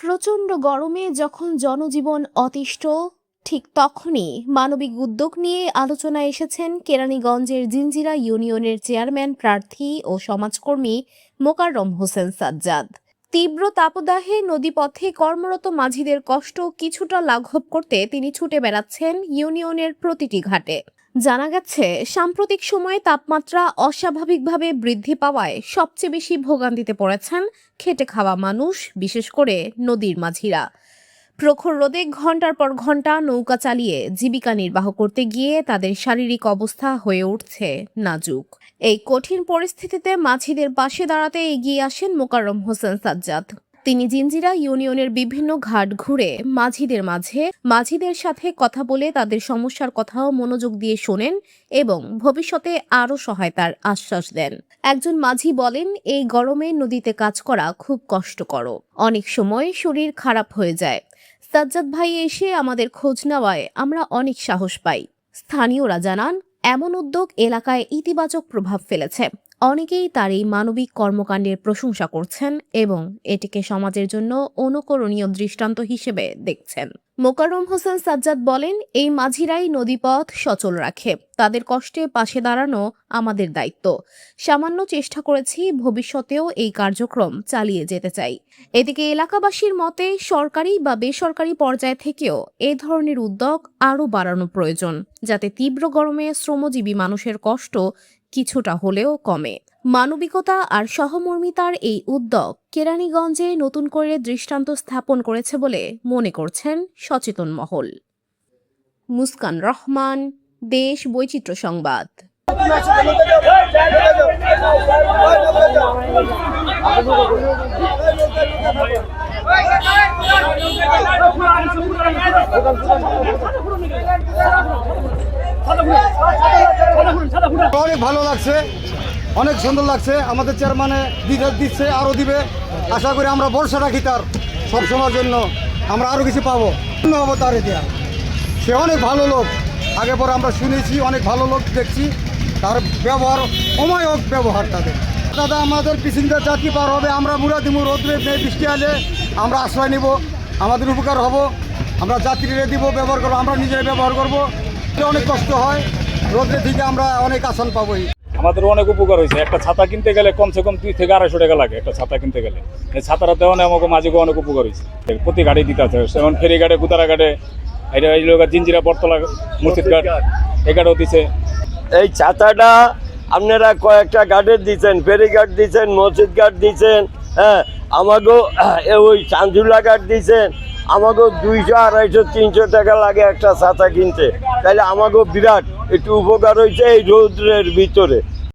প্রচণ্ড গরমে যখন জনজীবন অতিষ্ঠ, ঠিক তখনই মানবিক উদ্যোগ নিয়ে আলোচনায় এসেছেন কেরানীগঞ্জের জিঞ্জিরা ইউনিয়নের চেয়ারম্যান প্রার্থী ও সমাজকর্মী মোকাররম হোসেন সাজ্জাদ। তীব্র তাপদাহে নদীপথে কর্মরত মাঝিদের কষ্ট কিছুটা লাঘব করতে তিনি ছুটে বেড়াচ্ছেন ইউনিয়নের প্রতিটি ঘাটে। জানা গেছে, সাম্প্রতিক সময়ে তাপমাত্রা অস্বাভাবিকভাবে বৃদ্ধি পাওয়ায় সবচেয়ে বেশি ভোগান্তিতে পড়েছেন খেটে খাওয়া মানুষ, বিশেষ করে নদীর মাঝিরা। প্রখর রোদে ঘন্টার পর ঘন্টা নৌকা চালিয়ে জীবিকা নির্বাহ করতে গিয়ে তাদের শারীরিক অবস্থা হয়ে উঠছে নাজুক। এই কঠিন পরিস্থিতিতে মাঝিদের পাশে দাঁড়াতে এগিয়ে আসেন মোকাররম হোসেন সাজ্জাদ। তিনি জিঞ্জিরা ইউনিয়নের বিভিন্ন ঘাট ঘুরে মাঝিদের সাথে কথা বলে তাদের সমস্যার কথাও মনোযোগ দিয়ে শোনেন এবং ভবিষ্যতে আরও সহায়তার আশ্বাস দেন। একজন মাঝি বলেন, এই গরমে নদীতে কাজ করা খুব কষ্টকর, অনেক সময় শরীর খারাপ হয়ে যায়। সাজ্জাদ ভাই এসে আমাদের খোঁজ নেওয়ায় আমরা অনেক সাহস পাই। স্থানীয়রা জানান, এমন উদ্যোগ এলাকায় ইতিবাচক প্রভাব ফেলেছে। অনেকেই তার এই মানবিক কর্মকাণ্ডের প্রশংসা করছেন এবং এটিকে সমাজের জন্য অনুকরণীয় দৃষ্টান্ত হিসেবে দেখছেন। মোকাররম হোসেন সাজ্জাদ বলেন, এই মাঝিরাই নদীপথ সচল রাখে। তাদের কষ্টে পাশে দাঁড়ানো আমাদের দায়িত্ব। সামান্য চেষ্টা করেছি, ভবিষ্যতেও এই কার্যক্রম চালিয়ে যেতে চাই। এদিকে এলাকাবাসীর মতে সরকারি বা বেসরকারি পর্যায় থেকেও এ ধরনের উদ্যোগ আরও বাড়ানো প্রয়োজন, যাতে তীব্র গরমে শ্রমজীবী মানুষের কষ্ট কিছুটা হলেও কমে। মানবিকতা আর সহমর্মিতার এই উদ্যোগ কেরানীগঞ্জে নতুন করে দৃষ্টান্ত স্থাপন করেছে বলে মনে করছেন সচেতন মহল। মুস্কান রহমান, দেশ বৈচিত্র্য সংবাদ। অনেক ভালো লাগছে, অনেক সুন্দর লাগছে। আমাদের চেয়ারম্যানে দিচ্ছে, আরও দিবে। আশা করি আমরা ভরসা রাখি তার সবসময়ের জন্য, আমরা আরও কিছু পাবো হবো তার। এটা সে অনেক ভালো লোক, আগে পরে আমরা শুনেছি, অনেক ভালো লোক দেখছি। তার ব্যবহার অমায়ক ব্যবহার তাদের। দাদা আমাদের পিছনটা যাত্রী পার হবে, আমরা মুড়া দিব, রোদ্রে বৃষ্টি আলে আমরা আশ্রয় নিব, আমাদের উপকার হব। আমরা যাত্রীরা দিব, ব্যবহার করবো, আমরা নিজেরা ব্যবহার করবো। অনেক কষ্ট হয়, রোদ্রের দিকে আমরা অনেক আসান পাবোই। আমাদের অনেক উপকার হয়েছে। একটা ছাতা কিনতে গেলে কমসে কম 200 থেকে 250 টাকা লাগে একটা ছাতা কিনতে গেলে। এই ছাতাটা দেওয়া আমাকে মাঝিকে অনেক উপকার হয়েছে। প্রতি ঘাটে দিতে আছে, যেমন ফেরি ঘাটে, গুতারা ঘাটে, এটা এই লোক জিঞ্জিরা বটতলা মসজিদ ঘাট, এগারও দিচ্ছে। এই ছাতাটা আপনারা কয়েকটা ঘাটে দিচ্ছেন, ফেরিঘাট দিচ্ছেন, মসজিদ ঘাট দিচ্ছেন, হ্যাঁ, আমাকেও ওই চান্দুলা ঘাট দিচ্ছেন। আমাকেও 200, 250, 300 টাকা লাগে একটা ছাতা কিনতে। তাহলে আমাকেও বিরাট একটু উপকার হয়েছে এই রৌদ্রের ভিতরে।